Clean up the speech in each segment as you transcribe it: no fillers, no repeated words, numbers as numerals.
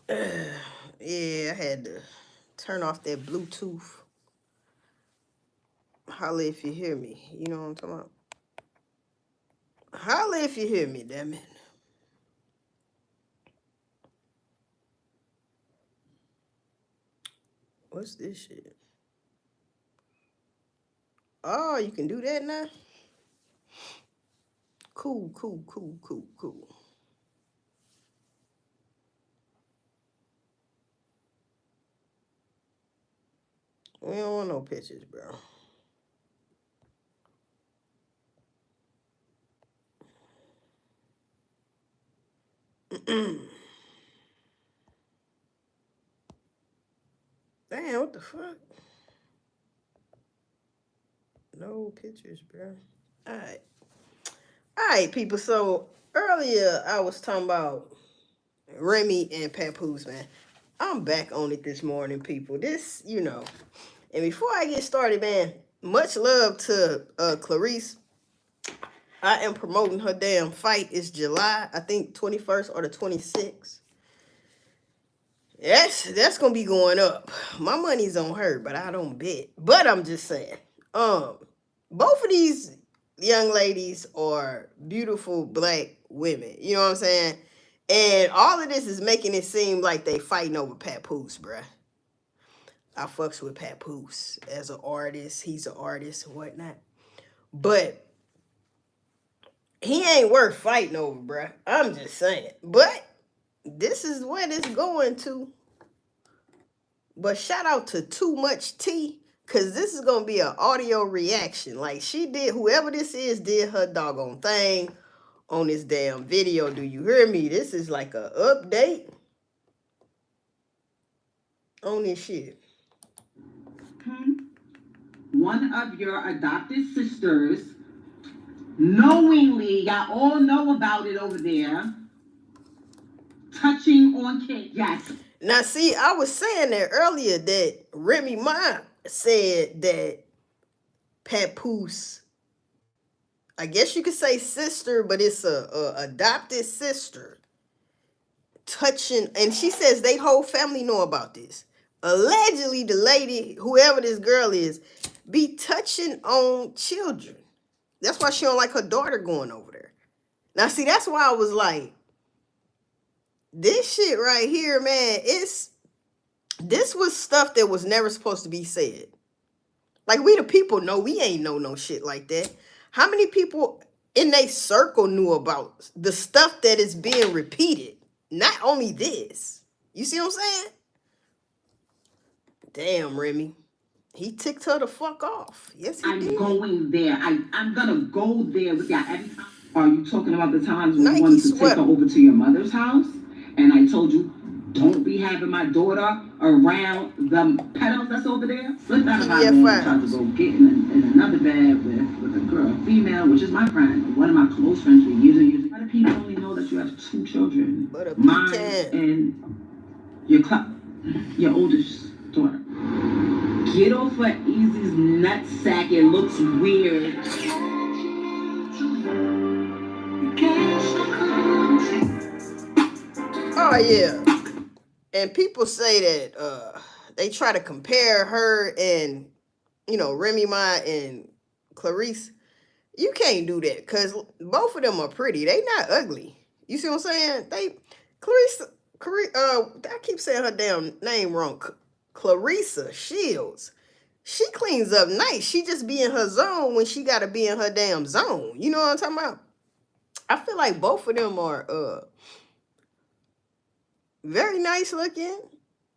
Yeah, I had to turn off that Bluetooth. Holla if you hear me. You know what I'm talking about? Holla if you hear me, damn it. What's this shit? Oh, you can do that now? Cool, cool, cool, cool, cool. We don't want no pictures, bro. Damn, what the fuck? No pictures, bro. Alright. Alright, people. So earlier I was talking about Remy and Papoose, man. I'm back on it this morning, people. This, And before I get started, man, much love to Clarissa. I am promoting her damn fight. It's July, I think 21st or the 26th. That's gonna be going up. My money's on her, but I don't bet. But I'm just saying, both of these young ladies are beautiful black women. You know what I'm saying? And all of this is making it seem like they fighting over Papoose, bruh. I fucks with Papoose as an artist. He's an artist and whatnot. But he ain't worth fighting over, bruh. I'm just saying. But this is what it's going to. But shout out to Too Much Tea, because this is going to be an audio reaction. Like she did, whoever this is, did her doggone thing on this damn video. Do you hear me? This is like a update on this shit. One of your adopted sisters, knowingly, y'all all know about it over there, touching on kids. Yes. Now, see, I was saying that earlier that Remy Ma said that Papoose, I guess you could say sister, but it's a adopted sister, touching, and she says they whole family know about this. Allegedly, the lady, whoever this girl is, be touching on children. That's why she don't like her daughter going over there. Now, see, that's why I was like, this shit right here, man, this was stuff that was never supposed to be said. Like, we the people know, we ain't know no shit like that. How many people in their circle knew about the stuff that is being repeated? Not only this. You see what I'm saying? Damn, Remy. He ticked her the fuck off. Yes, he did. I'm going there. I'm gonna go there with y'all every time. Are you talking about the times when you wanted to take her over to your mother's house? And I told you, don't be having my daughter around the pedals that's over there. Slipped out of my bed and tried to go get in another bed with a girl, a female, which is my friend, one of my close friends for years and years. A lot of people only know that you have 2 children. Mine and your oldest daughter. Get off of Eazy's nutsack. It looks weird. Oh, yeah. And people say that they try to compare her and, Remy Ma and Clarissa. You can't do that because both of them are pretty. They not ugly. You see what I'm saying? Clarissa, I keep saying her damn name wrong. Clarissa Shields. She cleans up nice. She just be in her zone when she got to be in her damn zone. You know what I'm talking about? I feel like both of them are very nice looking.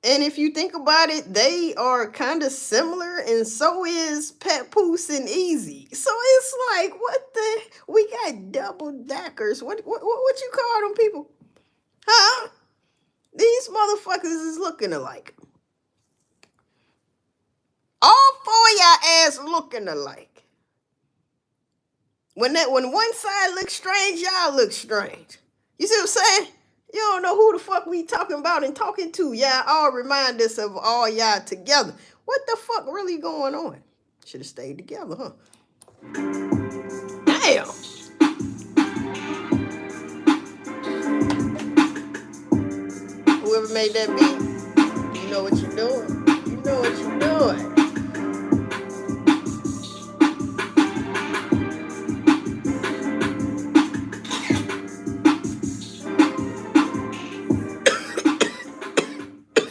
And if you think about it, they are kind of similar, and so is Papoose and Eazy. So it's like, we got double deckers. What you call them people? Huh? These motherfuckers is looking alike. All 4 of y'all ass looking alike. When one side looks strange, y'all look strange. You see what I'm saying? You don't know who the fuck we talking about and talking to. Y'all all remind us of all y'all together. What the fuck really going on? Should have stayed together, huh? Damn. Whoever made that beat, you know what you're doing. You know what you're doing.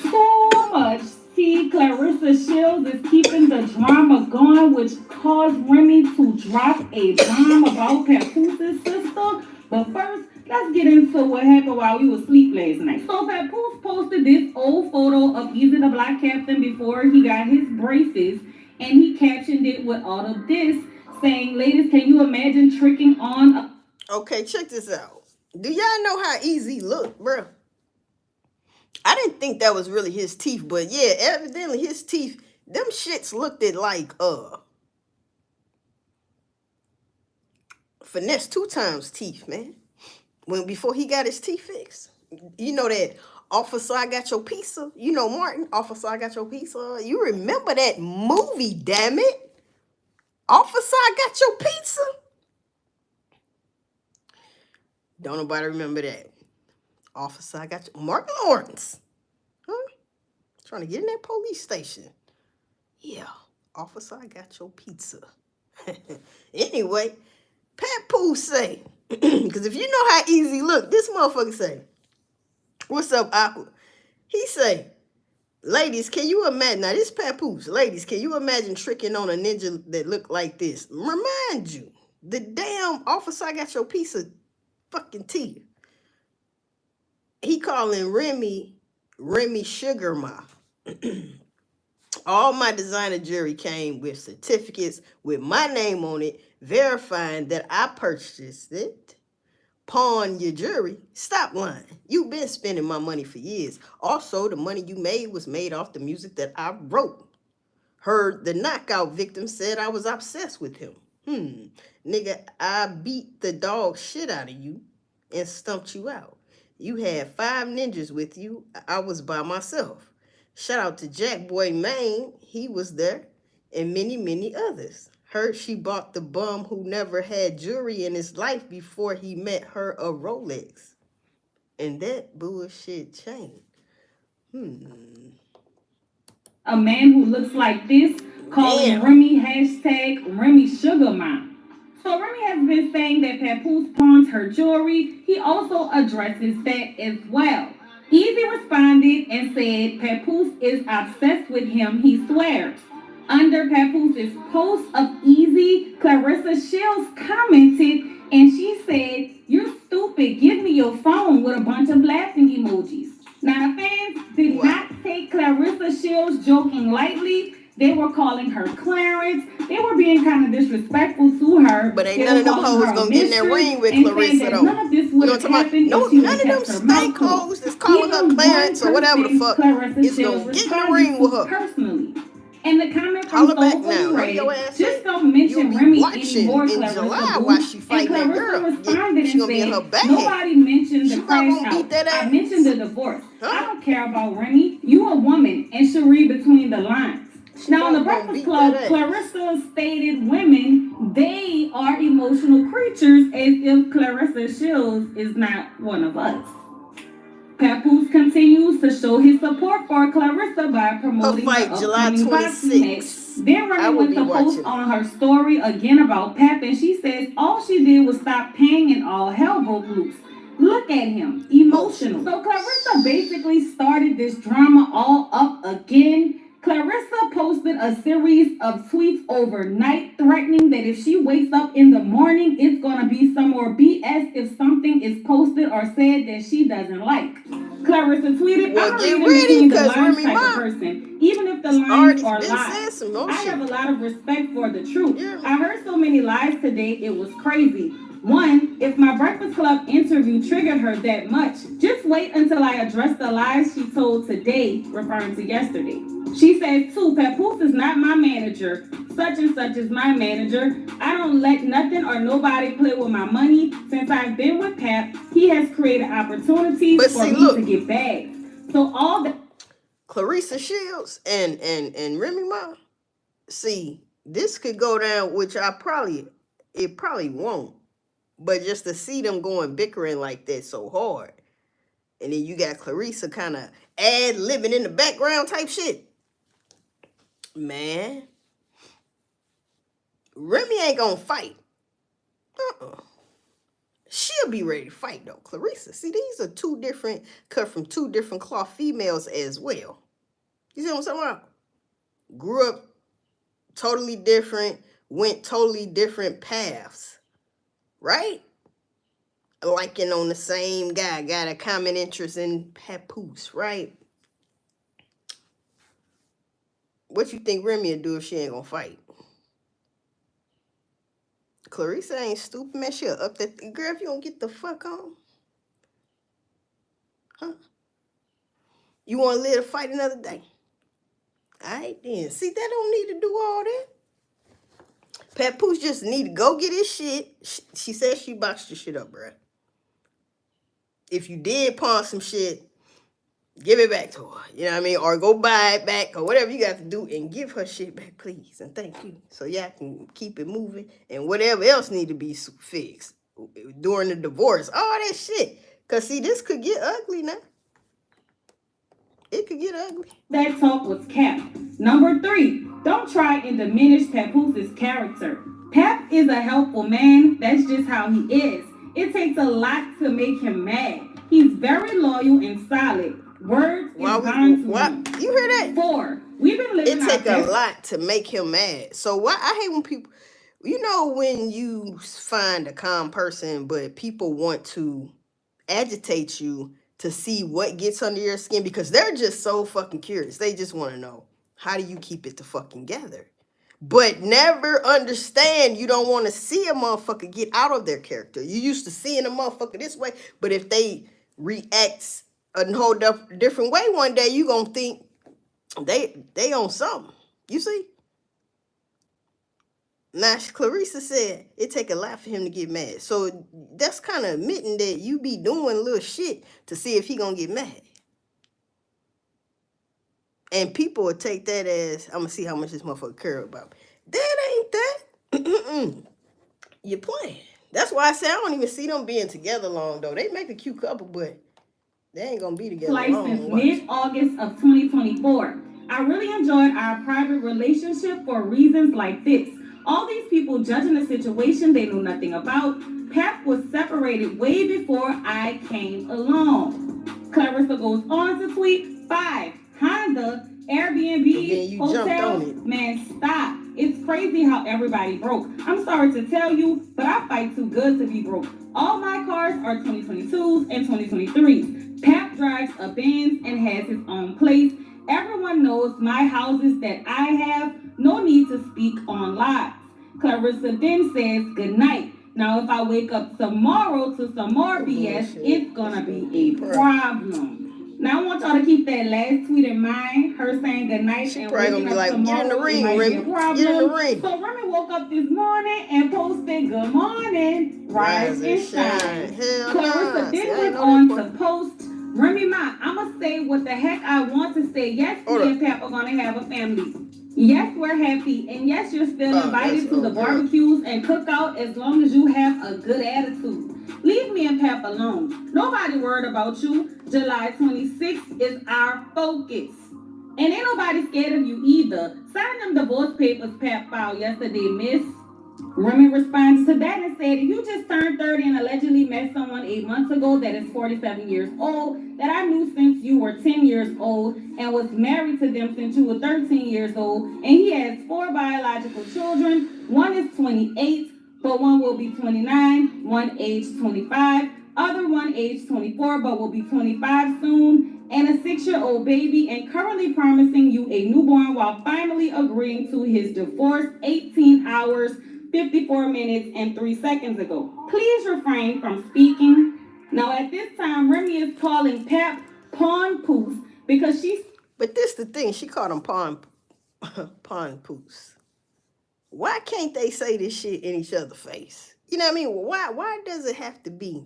So much. See, Clarissa Shields is keeping the drama going, which caused Remy to drop a bomb about Papoose's sister. But first, let's get into what happened while we were asleep last night. So Papoose posted this old photo of Eazy the Black Captain before he got his braces, and he captioned it with all of this, saying, "Ladies, can you imagine tricking on a..." Okay, check this out. Do y'all know how Eazy looked, bro? I didn't think that was really his teeth, but yeah, evidently his teeth, them shits looked at like Finesse 2 times teeth, man. Before he got his teeth fixed. You know that Officer I Got Your Pizza? You know Martin, Officer I Got Your Pizza? You remember that movie, damn it? Officer I Got Your Pizza? Don't nobody remember that. Officer I Got Your... Martin Lawrence. Huh? Trying to get in that police station. Yeah. Officer I Got Your Pizza. Anyway, Papoose say, because if you know how Eazy look, this motherfucker say, "What's up, Aqua?" He say, "Ladies, can you imagine," now this Papoose, "Ladies, can you imagine tricking on a ninja that look like this? Remind you, the damn Officer I Got Your Pizza fucking teeth." He calling Remy Sugar Ma. All my designer jewelry came with certificates with my name on it, verifying that I purchased it. Pawn your jewelry. Stop lying. You've been spending my money for years. Also, the money you made was made off the music that I wrote. Heard the knockout victim said I was obsessed with him. Nigga, I beat the dog shit out of you and stumped you out. You had 5 ninjas with you. I was by myself. Shout out to Jack Boy Maine. He was there. And many, many others. Heard she bought the bum who never had jewelry in his life before he met her a Rolex. And that bullshit changed. A man who looks like this, calling Remy hashtag Remy Sugar Mom. So Remy has been saying that Papoose pawns her jewelry. He also addresses that as well. Eazy responded and said Papoose is obsessed with him, he swears. Under Papoose's post of Eazy, Clarissa Shields commented and she said, "You're stupid, give me your phone," with a bunch of laughing emojis. Now the fans did not take Clarissa Shields joking lightly. They were calling her Clarence. They were being kind of disrespectful to her. But ain't none of them hoes gonna get in that ring with Clarissa though. None of this would have happened if she would have kept her mouth closed. None of them hoes that's calling her Clarence or whatever the fuck is gonna get in the ring with her. Personally. And the comment from Soulfully read, "Just don't mention Remy anymore, Clarissa Boo." And Clarissa responded and said, "Nobody mentioned the crash out. I mentioned the divorce. I don't care about Remy. You a woman and should read between the lines." Now, on the Breakfast Club, Clarissa stated women, they are emotional creatures, as if Clarissa Shields is not one of us. Papoose continues to show his support for Clarissa by promoting her upcoming boxing match. Then Remy went to post on her story again about Pap, and she says all she did was stop paying and all hell broke loose. Look at him, emotional. So Clarissa basically started this drama all up again. Clarissa posted a series of tweets overnight threatening that if she wakes up in the morning, it's going to be some more BS if something is posted or said that she doesn't like. Clarissa tweeted, "I'm a reading between the lines type of person. Even if the lines are lies, I have a lot of respect for the truth. I heard so many lies today, it was crazy. One, if my Breakfast Club interview triggered her that much, just wait until I address the lies she told today," referring to yesterday. She says, 2, "Papoose is not my manager. Such and such is my manager. I don't let nothing or nobody play with my money. Since I've been with Pap, he has created opportunities for me to get bags." So all the Clarissa Shields and Remy Ma, see, this could go down, which it probably won't. But just to see them going bickering like that so hard, And then you got Clarissa kind of ad-libbing in the background type shit. Man, Remy ain't gonna fight. She'll be ready to fight though. Clarissa, see, these are two different, cut from two different cloth females as well. You see what I'm talking about? Grew up totally different, went totally different paths, right? Liking on the same guy, got a common interest in Papoose, right? What you think Remy will do if she ain't gonna fight? Clarissa ain't stupid, man. She'll up that girl if you don't get the fuck on. Huh? You want to live to fight another day? Alright then. See, that don't need to do all that. Papoose just need to go get his shit. She said she boxed your shit up, bruh. If you did pawn some shit, give it back to her. You know what I mean? Or go buy it back or whatever you got to do and give her shit back, please. And thank you. So y'all can keep it moving. And whatever else need to be fixed during the divorce. All that shit. Because, see, this could get ugly now. It could get ugly. That talk was cap. Number 3, don't try and diminish Papoose's character. Pap is a helpful man. That's just how he is. It takes a lot to make him mad. He's very loyal and solid. Words is bond to him. You hear that? 4, we've been living. It take a lot to make him mad. So why I hate when people, you know, when you find a calm person, but people want to agitate you to see what gets under your skin because they're just so fucking curious. They just want to know, how do you keep it together? But never understand you don't want to see a motherfucker get out of their character. You used to seeing a motherfucker this way, but if they react a whole different way one day, you gonna think they on something. You see? Now, Clarissa said it take a lot for him to get mad. So that's kind of admitting that you be doing little shit to see if he gonna get mad. And people would take that as, I'm gonna see how much this motherfucker care about me. That ain't that. You're playing. That's why I say I don't even see them being together long, though. They make a cute couple, but they ain't gonna be together long. Since mid-August of 2024. I really enjoyed our private relationship for reasons like this. All these people judging the situation they knew nothing about. Pap was separated way before I came along. Clarissa goes on to tweet 5. Honda, Airbnb, hotel. Man, stop. It's crazy how everybody broke. I'm sorry to tell you, but I fight too good to be broke. All my cars are 2022s and 2023s. Pap drives a Benz and has his own place. Everyone knows my houses that I have. No need to speak on lies. Clarissa then says good night. Now, if I wake up tomorrow to some more BS, it's gonna be a problem. Now, I want y'all to keep that last tweet in mind. Her saying good night and waking up tomorrow. Get in the ring, Remy. Get in the ring. So Remy woke up this morning and posted good morning, rise and shine. Clarissa then went on to post, Remy Ma, I'ma say what the heck I want to say. Yes, me and Pap are gonna have a family. Yes, we're happy. And yes, you're still invited to the barbecues and cookout as long as you have a good attitude. Leave me and Pap alone. Nobody worried about you. July 26th is our focus. And ain't nobody scared of you either. Sign them divorce papers Pap filed yesterday, miss. Remy responds to that and said, if you just turned 30 and allegedly met someone 8 months ago that is 47 years old, that I knew since you were 10 years old and was married to them since you were 13 years old, and he has 4 biological children. One is 28, but one will be 29, one age 25, other one age 24, but will be 25 soon, and a 6-year-old baby, and currently promising you a newborn while finally agreeing to his divorce 18 hours, 54 minutes, and 3 seconds ago. Please refrain from speaking. Now, at this time, Remy is calling Pap Papoose because she's... But this the thing, she called him Papoose. Why can't they say this shit in each other's face? You know what I mean? Why does it have to be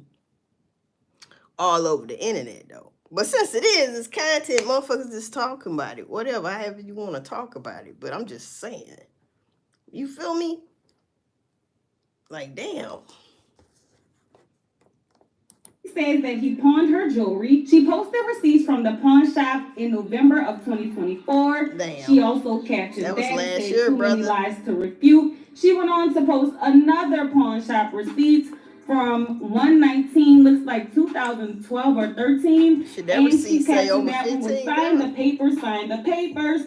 all over the internet, though? But since it is, it's content, motherfuckers just talking about it. Whatever, however you want to talk about it. But I'm just saying. You feel me? Like, damn. says that he pawned her jewelry. She posted receipts from the pawn shop in November of 2024. Damn. She also captured that was and last said year, too brother. many lies to refute. She went on to post another pawn shop receipts from 119, looks like 2012 or 13. Should that receipt say over 15? Sign the papers.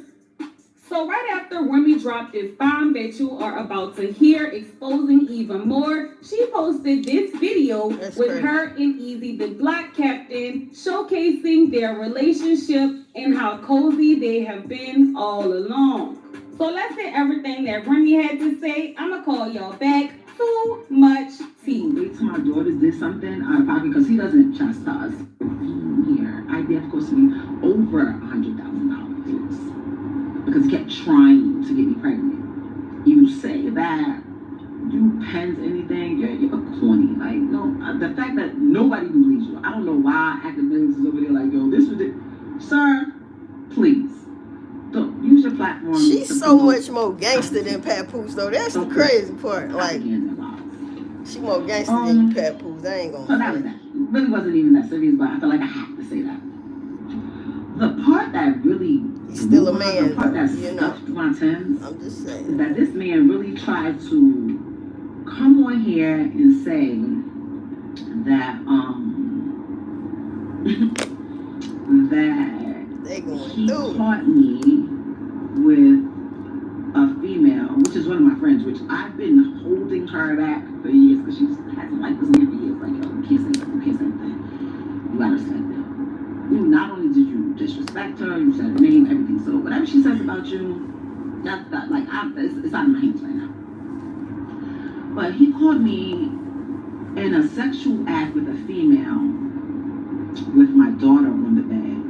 So right after Remy dropped this bomb that you are about to hear, exposing even more, she posted this video with crazy. Her and Eazy, the Black Captain, showcasing their relationship and how cozy they have been all along. So let's hear everything that Remy had to say. I'ma call y'all back. Too much tea. Wait till my daughter did something out of pocket because he doesn't trust us. Here, I did, of course, me over $100,000 because he kept trying to get me pregnant. You say that you pens anything, you're corny. Like, no, the fact that nobody believes you. I don't know why academics is over there like, yo, this was it. Sir, please. Don't use your platform. She's so much more gangster than Papoose, though. That's the crazy part. Like, she more gangster than you, Papoose. I ain't gonna. So that was that. It really wasn't even that serious, but I felt like I had to say that. The part that really, he's still a man. The part that stuffed my Timbs, I'm just saying, is that this man really tried to come on here and say that that he caught me with a female, which is one of my friends, which I've been holding her back for years because she hasn't liked this man for years. Like, yo, you can't say that, you can't say that. You gotta respect it. Not only did you disrespect her, you said her name, everything. So whatever she says about you, that's that. Like, it's out of my hands right now. But he caught me in a sexual act with a female with my daughter on the bed.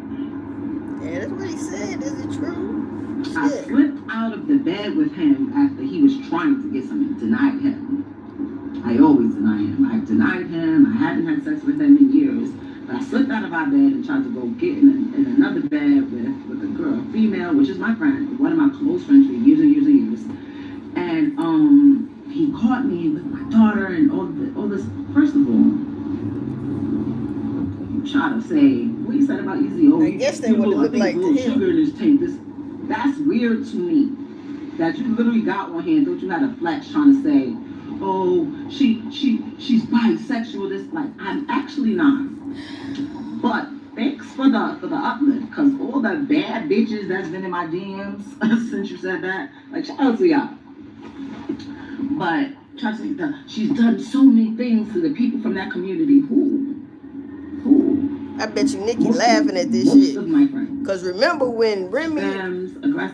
Yeah, that's what he said. Is it true? I slipped out of the bed with him after he was trying to get something. Denied him. I always deny him. I've denied him. I haven't had sex with him in years. But I slipped out of our bed and tried to go get in another bed with a girl, a female, which is my friend, one of my close friends for years and years and years. And he caught me with my daughter and all this. First of all, you try to say what you said about Eazy. Oh, I guess they would look like to him. Sugar in this tank. That's weird to me. That you literally got one hand, thought you had a flex trying to say, oh, she's bisexual. This, like, I'm actually not. But thanks for the uplift, because all the bad bitches that's been in my DMs since you said that, like, shout out to y'all. But trust me, she's done so many things to the people from that community. Who? I bet you Nikki laughing at this most shit. Of my friends. Cause remember when Remy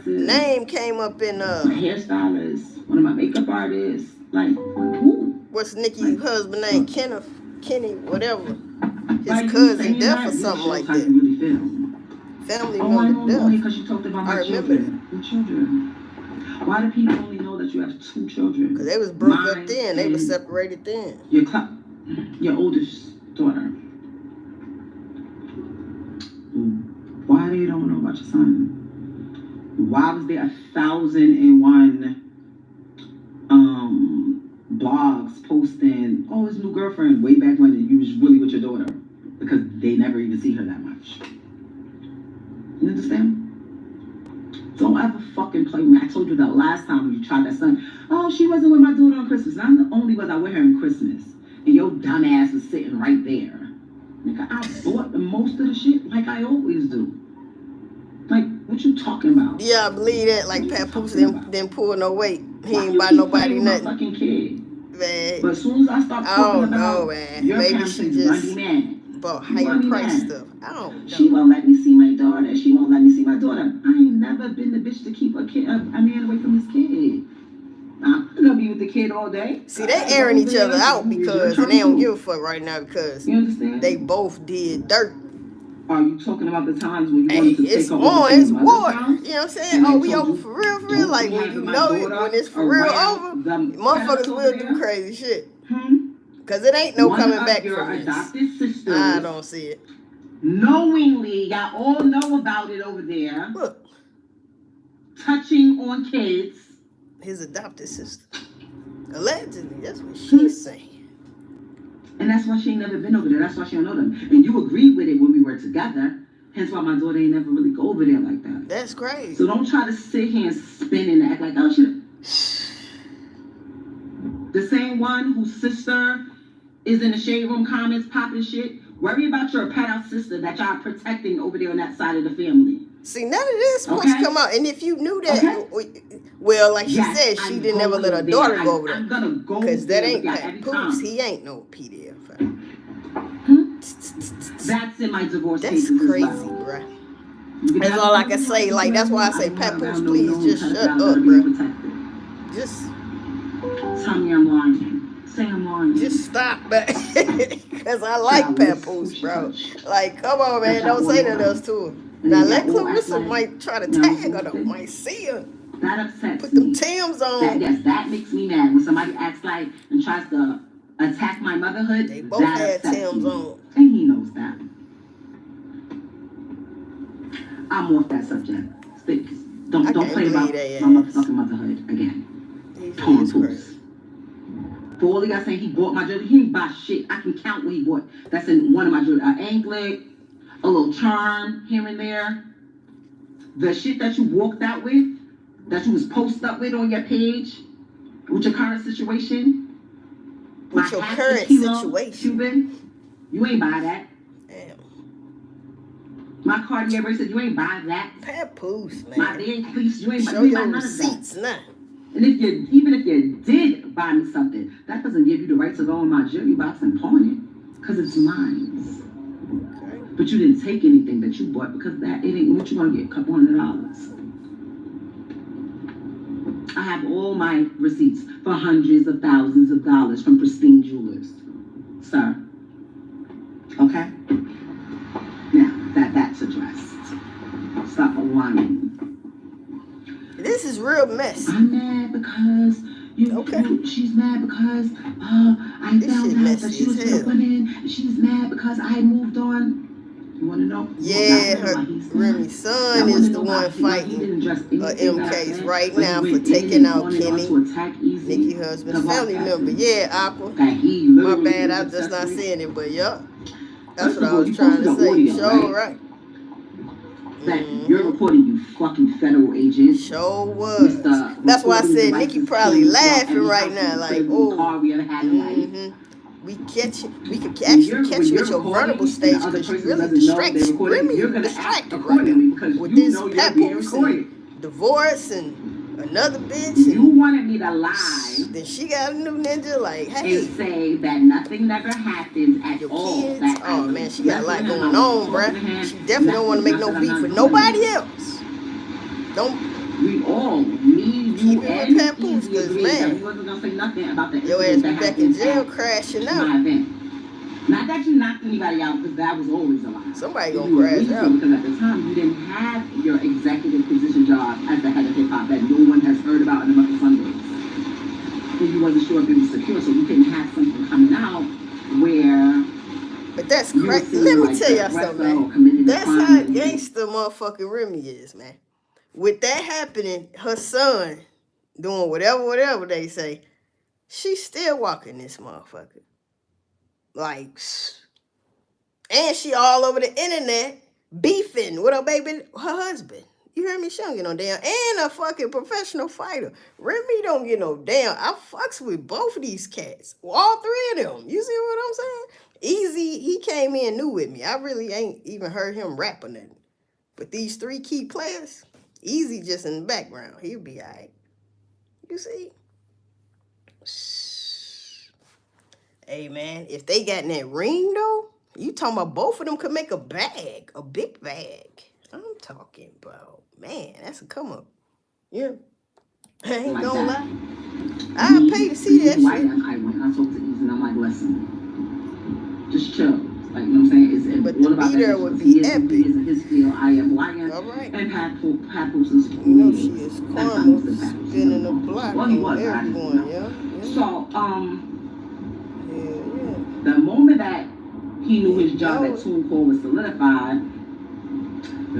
name came up in my hairstylist, one of my makeup artists, like who? What's Nikki's husband name? Kenny, whatever. His cousin death or something like that. Really Family member death. Because you talked about my children. Your children. Why do people only know that you have 2 children? Because they was broke up then. They was separated then. Your oldest daughter. Why they don't know about your son? Why was there 1,001 blogs posting, oh, his new girlfriend, way back when you was really with your daughter? Because they never even see her that much. You understand? Don't ever fucking play with me. I told you that last time when you tried that son. Oh, she wasn't with my daughter on Christmas. Not only was I with her on Christmas, and your dumb ass was sitting right there. Nigga, I bought the most of the shit like I always do. Like, what you talking about? Yeah, I believe that. Like, Papoose didn't pull no weight. He ain't buy nobody nothing. Fucking kid. Man. But as soon as I start talking about man. your Maybe she just bought higher price stuff. I don't know. She won't let me see my daughter. She won't let me see my daughter. I ain't never been the bitch to keep a man away from his kid. I'm gonna be with the kid all day. See, they airing each other out because, and they don't give a fuck right now because you understand? They both did dirt. Are you talking about the times when you wanted to take her over to it's your war. mother's house? You know what I'm saying? Oh, we over for real. Like, when you know it, when it's for real over, motherfuckers will do crazy shit. Because it ain't no coming back from this. I don't see it. Knowingly, y'all all know about it over there. Look. Touching on kids. His adopted sister. Allegedly, that's what she's saying. And that's why she ain't never been over there. That's why she don't know them. And you agreed with it when we were together. Hence why my daughter ain't never really go over there like that. That's crazy. So don't try to sit here and spin and act like, oh, she... The same one whose sister is in the shade room comments popping shit. Worry about your pet out sister that y'all protecting over there on that side of the family. See, none of this supposed to come out. And if you knew that, well, like she said, she didn't ever let her daughter go over there. I'm gonna go because that ain't Papoose. He ain't no PDF. That's in my divorce case. That's crazy, bruh. That's all I can say. Like, that's why I say, Papoose, please just shut up, bruh. Just tell me I'm lying. Say I'm lying. Just stop, man. Because I like Papoose, bro. Like, come on, man. Don't say nothing else to her. Now, let Clarissa might try to tag her, though. Might see her. That upsets Put them Timbs on. Yes, that makes me mad. When somebody acts like and tries to attack my motherhood, they both had Timbs on. And he knows that. I'm off that subject. Don't play about my motherfucking motherhood again. Papoose. For all you guys saying he bought my jewelry, he didn't buy shit. I can count what he bought. That's in one of my jewelry. An anklet, a little charm here and there. The shit that you walked out with, that you was posted up with on your page, with your current situation. With your current situation. Cuban, you ain't buy that. Damn. My Cartier bracelet, you ain't buy that. Papoose, man. My big fleece, you ain't buy none of that. Receipts, nah. And even if you did buy me something, that doesn't give you the right to go in my jewelry box and pawn it, because it's mine. Okay. But you didn't take anything that you bought because that it ain't what you gonna get, a couple $100. I have all my receipts for hundreds of thousands of dollars from pristine jewelers, sir. Okay. Now that's addressed. Stop whining. This is real mess. I'm mad because she's mad because I found out that she was with a woman. She's mad because I moved on. You want to know? Yeah, Remy's son is the one fighting MKs right now for taking out Kenny, Nicki husband's family member. Yeah, Aqua. My bad, I'm just not saying it, but yup. That's what I was trying to say. Sure, right. That you're reporting, you fucking federal agent. Sure was. That's why I said Nicki probably laughing right now, like, oh, we can actually catch you at your vulnerable stage because you really distracted. Remy, you distracted right now with this Papoose and divorce and another bitch. You wanted me to lie. Then she got a new ninja, like, hey. And say that nothing never happens at your all. Kids. Oh man, she got a lot going on, bruh. She definitely don't want to make no beef with nobody else. Don't. We all, me, you, and Papoose, because man, we wasn't gonna say nothing about the your ass be back in jail crashing out. Not that you knocked anybody out, because that was always a lie. Somebody gonna crash out. Because at the time you didn't have your executive position job as the head of hip hop that no one has heard about in the month of Sundays. And you wasn't sure if it was secure, so you couldn't have something coming out where. But that's crazy. Let me tell y'all something, man. That's how gangster motherfucking Remy is, man. With that happening, her son doing whatever they say, she's still walking this motherfucker. Like, and she all over the internet beefing with her baby, her husband. You heard me? She don't get no damn. And a fucking professional fighter. Remy don't get no damn. I fucks with both of these cats. All three of them. You see what I'm saying? Eazy, he came in new with me. I really ain't even heard him rap or nothing. But these three key players, Eazy just in the background. He'll be all right. You see? Hey, man, if they got in that ring, though, you talking about both of them could make a bag, a big bag. I'm talking about, man, that's a come up. Yeah. I ain't like gonna lie. I'll pay to see that shit. I talk to Eazy and I'm like, listen, just chill. Like, you know what I'm saying? It's but all the about beater would be epic. He is in his field, I am lying. All right. And Papoose is you know she is karma spinning the block on everyone, yeah? So, the moment that he knew his job at TuneCore was solidified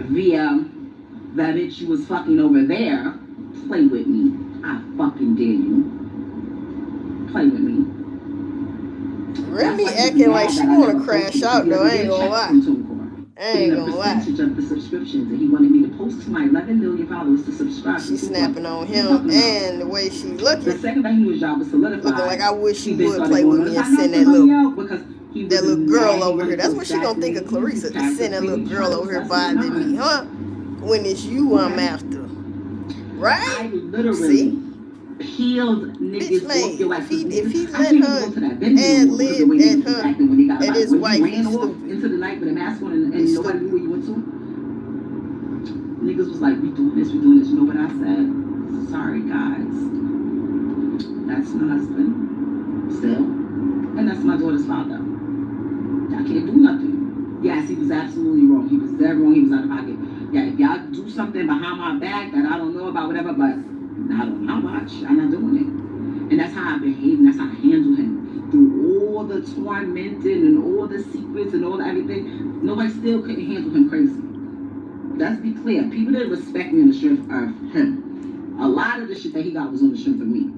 via that bitch you was fucking over there, play with me. I fucking dare you. Play with me. Remy acting like she want to crash out, though. I ain't gonna lie. I ain't gonna lie. Of the subscriptions, and he wanted me to post to my 11 million followers to subscribe. She's snapping on him, and the way she's looking. The second that he was job was solidified. Looking like I wish you would play with me and send that little girl over here. That's what she gonna think of Clarissa, to send that little girl over here bothering me, huh? When it's you I'm after, right? I literally See? peeled niggas off your ass. If he let her ad lib at his wife, he's stupid. Into the night with a mask on and nobody knew where you went to. Niggas was like, we doing this. You know what I said? Sorry, guys. That's my husband, still. And that's my daughter's father. I can't do nothing. Yes, he was absolutely wrong. He was dead wrong. He was out of pocket. Yeah, if y'all do something behind my back that I don't know about, whatever, but not on my watch. I'm not doing it. And that's how I behave, and that's how I handle him. Through all the tormenting and all the secrets and all everything, nobody still couldn't handle him crazy. Let's be clear. People didn't respect me on the strength of him. A lot of the shit that he got was on the strength of me.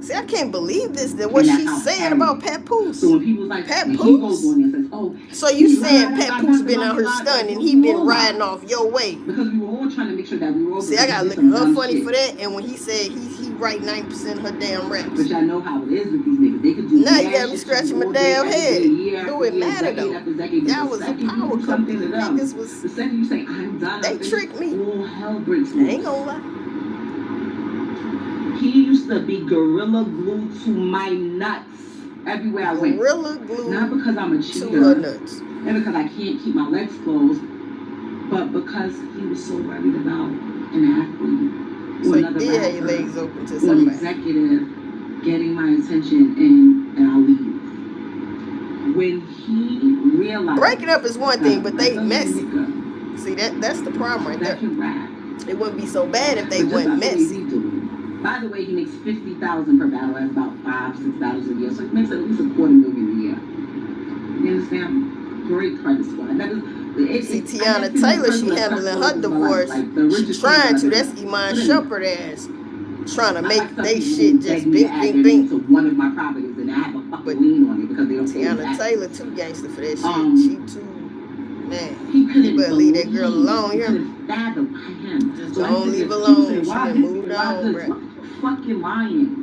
See, I can't believe this. That what she's saying about Papoose. So when people like Papoose, he goes on and says, "Oh, so you saying Papoose been out here stunning? He been riding off your way?" Because we were all trying to make sure that we were all. See, I gotta look at her funny for that. And when he said he write 90% of her damn raps. But y'all know how it is with these niggas. They could do. Now you got me scratching my damn head. Do it matter though? That was a power couple. Niggas was. The second you say I'm done, they tricked me. All hell breaks loose. I ain't gonna lie. He used to be gorilla glue to my nuts everywhere I went. Gorilla glue. Not because I'm a cheater. To her nuts. And because I can't keep my legs closed, but because he was so worried about an athlete. So you did have your legs open to somebody. An executive getting my attention and I'll leave. When he realized. Breaking up is one thing, but they messy. See, that's the problem right there. It wouldn't be so bad if they wasn't messy. By the way, he makes $50,000 per battle, and about 5-6 battles a year, so he makes at least $250,000 a year. You understand? Great credit score. See, Tiana Taylor, she handling her divorce. She trying to. That's Iman Shumpert ass. Trying to make they shit just bing, bing. To one of my properties, and I have a fucking lien on it because they don't. Tiana Taylor too gangster for that shit. She too. Man, you better leave that girl alone here. Just don't leave alone. She done moved on, bruh. Fucking lying.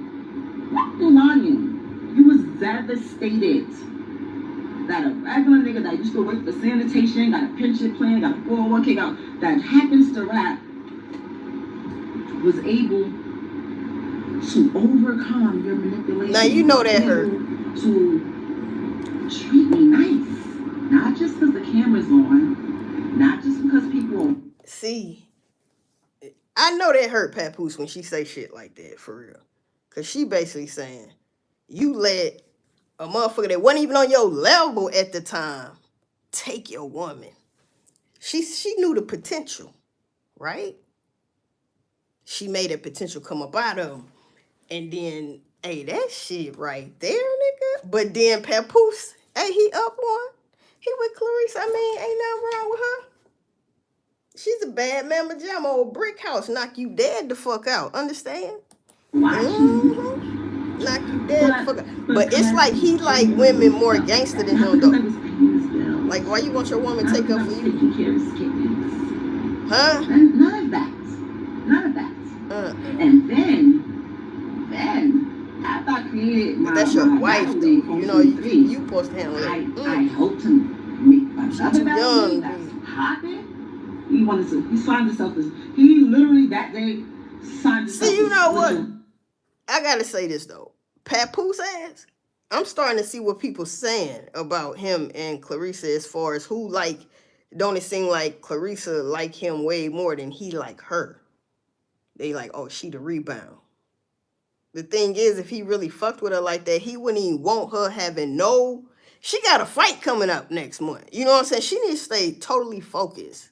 Fucking lying. You was devastated that a regular nigga that used to work for sanitation, got a pension plan, got a 401k, that happens to rap, was able to overcome your manipulation. Now you know that hurt. To treat me nice. Not just because the camera's on, not just because people. See, I know that hurt Papoose when she say shit like that, for real. Because she basically saying, you let a motherfucker that wasn't even on your level at the time take your woman. She knew the potential, right? She made that potential come up out of him. And then, hey, that shit right there, nigga. But then Papoose, hey, he up one. He with Clarissa. I mean, ain't nothing wrong with her. She's a bad mamma jam, old brick house. Knock you dead the fuck out. Understand? Mm-hmm. Knock you dead the fuck out. But it's like he like women more gangster than him, though. Like, why you want your woman to take up for you? Huh? None of that. None of that. And then, after I created my. That's your wife, though. You know, you supposed to handle it. I helped him make another battle that's hopping. He signed himself as, he literally that day signed himself. See, you know what? I gotta say this though. Papoose ass, I'm starting to see what people saying about him and Clarissa as far as who like, don't it seem like Clarissa like him way more than he like her? They like, oh, she the rebound. The thing is, if he really fucked with her like that, he wouldn't even want her having no, she got a fight coming up next month. You know what I'm saying? She needs to stay totally focused.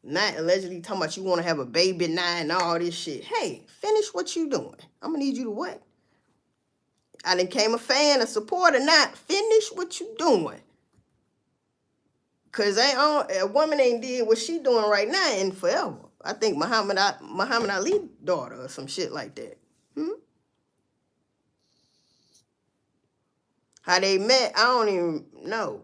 Not allegedly talking about you want to have a baby now and all this shit. Hey, finish what you doing. I'm going to need you to what? I done came a fan, a supporter, not finish what you doing. Because a woman ain't did what she doing right now in forever. I think Muhammad Ali daughter or some shit like that. How they met, I don't even know.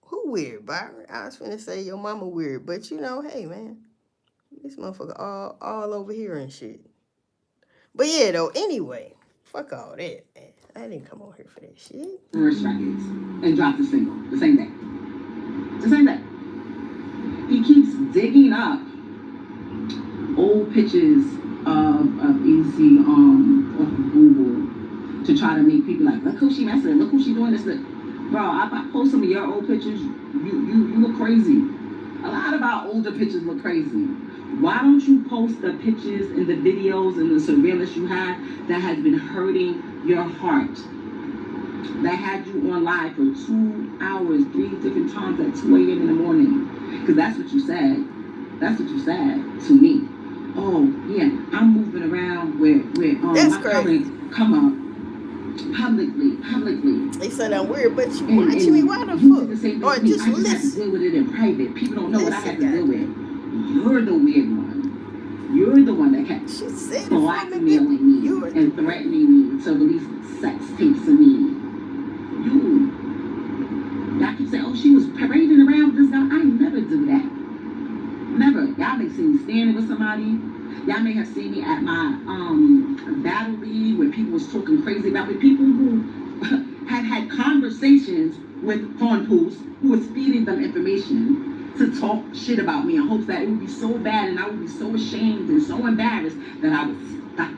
Who weird, Byron? I was finna say your mama weird, but you know, hey man, this motherfucker all over here and shit. But yeah, though. Anyway, fuck all that, man. I didn't come on here for that shit. First records and dropped a single the same day. The same day. He keeps digging up old pictures of Eazy off of Google to try to make people like, look who she messing with, look who she doing this. Bro, I post some of your old pictures, you look crazy. A lot of our older pictures look crazy. Why don't you post the pictures and the videos and the surveillance you have that has been hurting your heart? That had you on live for 2 hours, 3 different times at 2 a.m. in the morning. Because that's what you said. That's what you said to me. Oh, yeah, I'm moving around where That's my crazy. comments come up publicly. They said I'm weird, but you And watching me, why the you did the same fuck? thing Or to me. just I just had to listen. deal with it in private. People don't know what I had to Listen, deal with. You're the weird one. You're the one that kept She said blackmailing me and threatening me to release sex tapes to me. Y'all keep saying, oh, she was parading around with this guy. I never do that. Never. Y'all may see me standing with somebody. Y'all may have seen me at my battle league where people was talking crazy about me. People who had conversations with Papoose who was feeding them information to talk shit about me in hopes that it would be so bad and I would be so ashamed and so embarrassed that I would stop.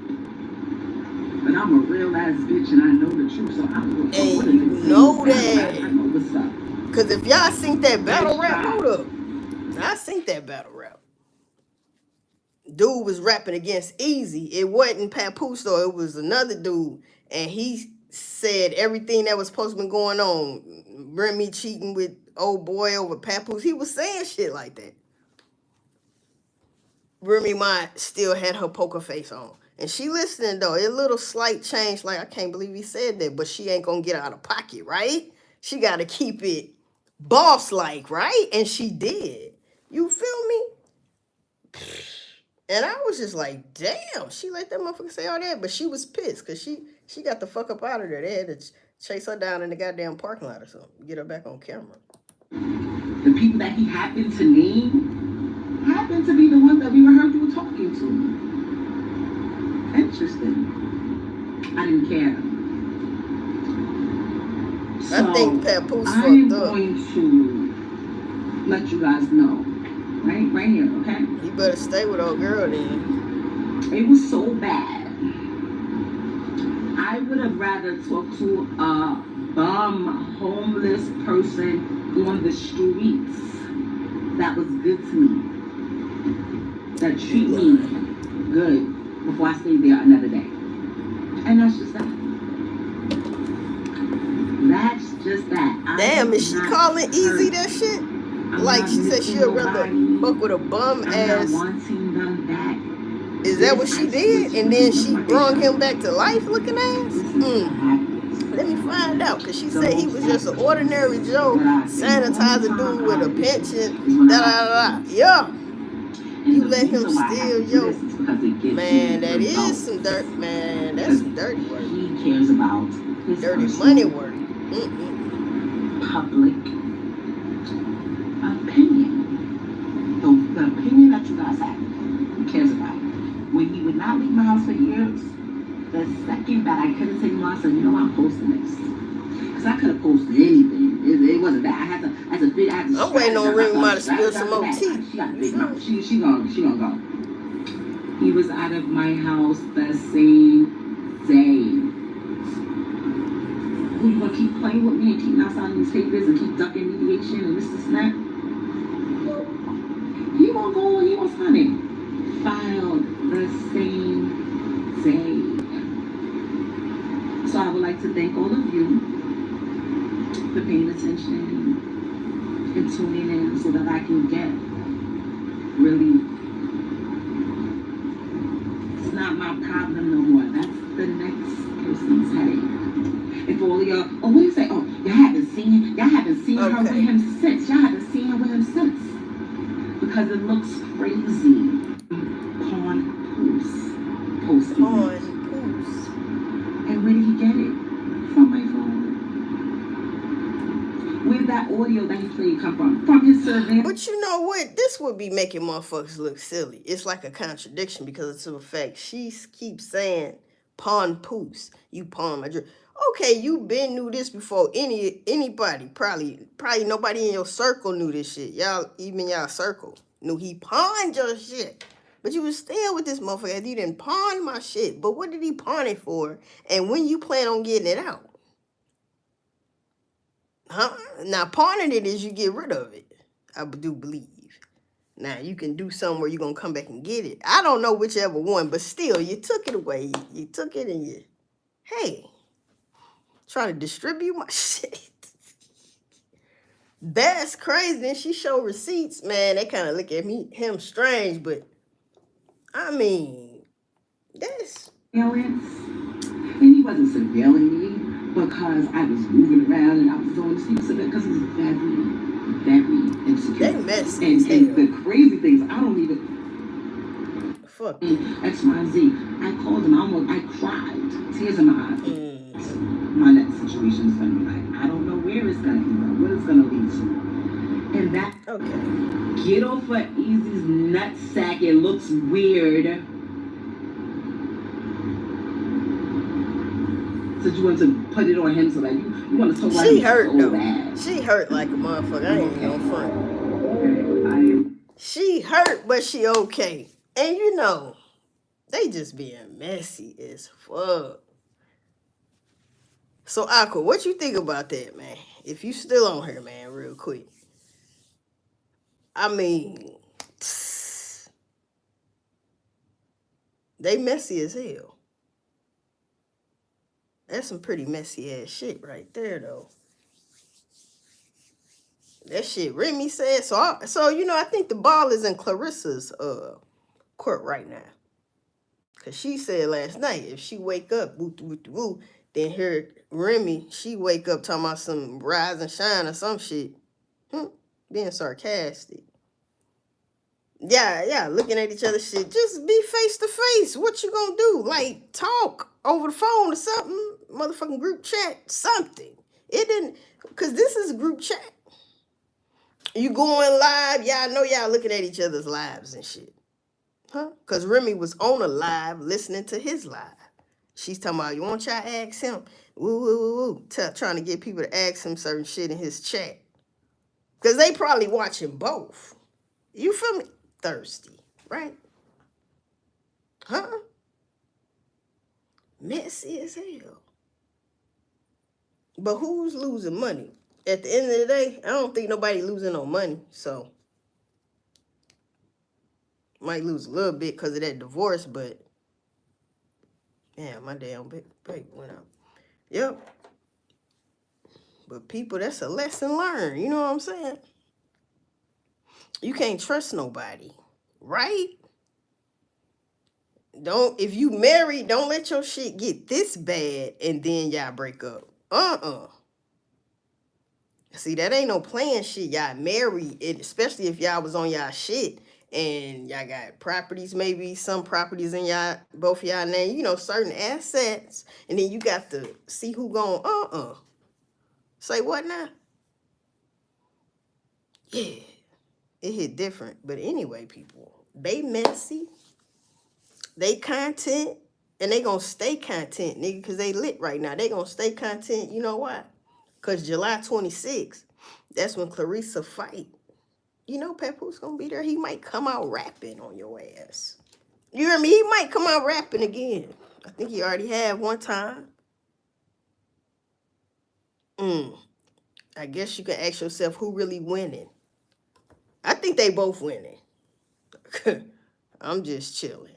But I'm a real ass bitch and I know the truth, so I don't know what and you know that. I know what's up. Cause if y'all seen that battle rap, hold up. I seen that battle rap. Dude was rapping against Eazy. It wasn't Papoose though, it was another dude. And he said everything that was supposed to be going on. Remy cheating with old boy over Papoose. He was saying shit like that. Remy Ma still had her poker face on. And she listening though. A little slight change, like I can't believe he said that, but she ain't gonna get out of pocket, right? She gotta keep it boss-like, right? And she did. You feel me? And I was just like, damn, she let that motherfucker say all that, but she was pissed because she got the fuck up out of there. They had to chase her down in the goddamn parking lot or something, get her back on camera. The people that he happened to name happened to be the ones that we heard you were talking to. Interesting. I didn't care. So I think Papoose fucked up. I'm going to let you guys know. Right here, okay? You better stay with old girl then. It was so bad. I would have rather talked to a bum, homeless person on the streets that was good to me, that treat me good before I stay there another day. And that's just that. That's just that. Damn, is she calling Eazy that shit? Like she said she'd rather fuck with a bum ass. Is that what she did? And then she brought him back to life looking ass? Let me find out. Cause she said he was just an ordinary Joe sanitizer dude with a pension. Yeah. You let him steal your man, that is some dirt, man. That's some dirty work. He cares about his dirty money work. Public opinion. The opinion that you guys have, he cares about. When he would not leave my house for years, the second that I couldn't take him out, I said, you know what, I'm posting this. Because I could have posted anything. It wasn't that. I had to I'm waiting on Remy Ma to spill some more tea. She got a big mouth. She gonna go. He was out of my house the same day. Who you gonna keep playing with me and keep not signing these papers and keep ducking mediation and this and that? He won't go, he won't sign it. Filed the same day. So I would like to thank all of you for paying attention and tuning in so that I can get relief. It's not my problem no more. That's the next person's headache. If all of y'all, what do you say? Oh, y'all haven't seen her with him since. Y'all haven't seen her with him since. Because it looks crazy. Papoose posting. Papoose. And audio that he played come from? From his survey. But you know what? This would be making motherfuckers look silly. It's like a contradiction because of the fact she keeps saying Papoose, you pawn my jewelry. Okay, you been knew this before anybody. Probably nobody in your circle knew this shit. Y'all, even y'all circle knew he pawned your shit. But you was still with this motherfucker. You didn't pawn my shit. But what did he pawn it for? And when you plan on getting it out? Huh? Now, pawning it is you get rid of it. I do believe. Now, you can do something where you're going to come back and get it. I don't know whichever one, but still, you took it away. You took it and you, hey, trying to distribute my shit. That's crazy. And she showed receipts, man. They kind of look at him strange, but I mean, that's... Surveillance. And he wasn't surveilling me because I was moving around and I was doing this. He was surveilling because he was very insecure. They messy. And the crazy things, I don't even... Fuck. X, Y, Z. I called him. I cried. Tears in my eyes. My next situation is going to be like, I don't know where it's going to be, what it's going to lead to. And that... Okay. Get off of Eazy's nutsack. It looks weird. So you want to put it on him so that you want to talk about him. She hurt so though. bad. She hurt like a motherfucker. I ain't even gonna front. Okay, she hurt, but she okay. And you know, they just being messy as fuck. So Aqua, what you think about that, man? If you still on here, man, real quick. I mean, they messy as hell. That's some pretty messy ass shit right there, though. That shit Remy said. So you know, I think the ball is in Clarissa's court right now. Cause she said last night if she wake up, woo, then hear Remy, she wake up talking about some rise and shine or some shit. Being sarcastic. Yeah, looking at each other shit. Just be face to face. What you gonna do? Like, talk over the phone or something? Motherfucking group chat, something. It didn't, because this is a group chat. You going live, y'all know y'all looking at each other's lives and shit. Huh? Because Remy was on a live listening to his live. She's talking about, you want y'all to ask him? Woo. Trying to get people to ask him certain shit in his chat. Because they probably watching both. You feel me? Thirsty, right? Huh? Messy as hell. But who's losing money? At the end of the day, I don't think nobody losing no money. So, might lose a little bit because of that divorce, but man, my damn break went out. Yep. But people, that's a lesson learned. You know what I'm saying? You can't trust nobody, right? If you married, don't let your shit get this bad and then y'all break up. See, that ain't no playing shit. Y'all married, especially if y'all was on y'all shit and y'all got properties, maybe some properties in y'all, both y'all name, you know, certain assets, and then you got to see who going, Say what now? Yeah, it hit different. But anyway, people, they messy, they content, and they gonna stay content, nigga, because they lit right now. They gonna stay content, you know why? Because July 26th, that's when Clarissa fight. You know Papoose gonna be there. He might come out rapping on your ass. You hear me? He might come out rapping again. I think he already had one time. I guess you can ask yourself who really winning. I think they both winning. I'm just chilling.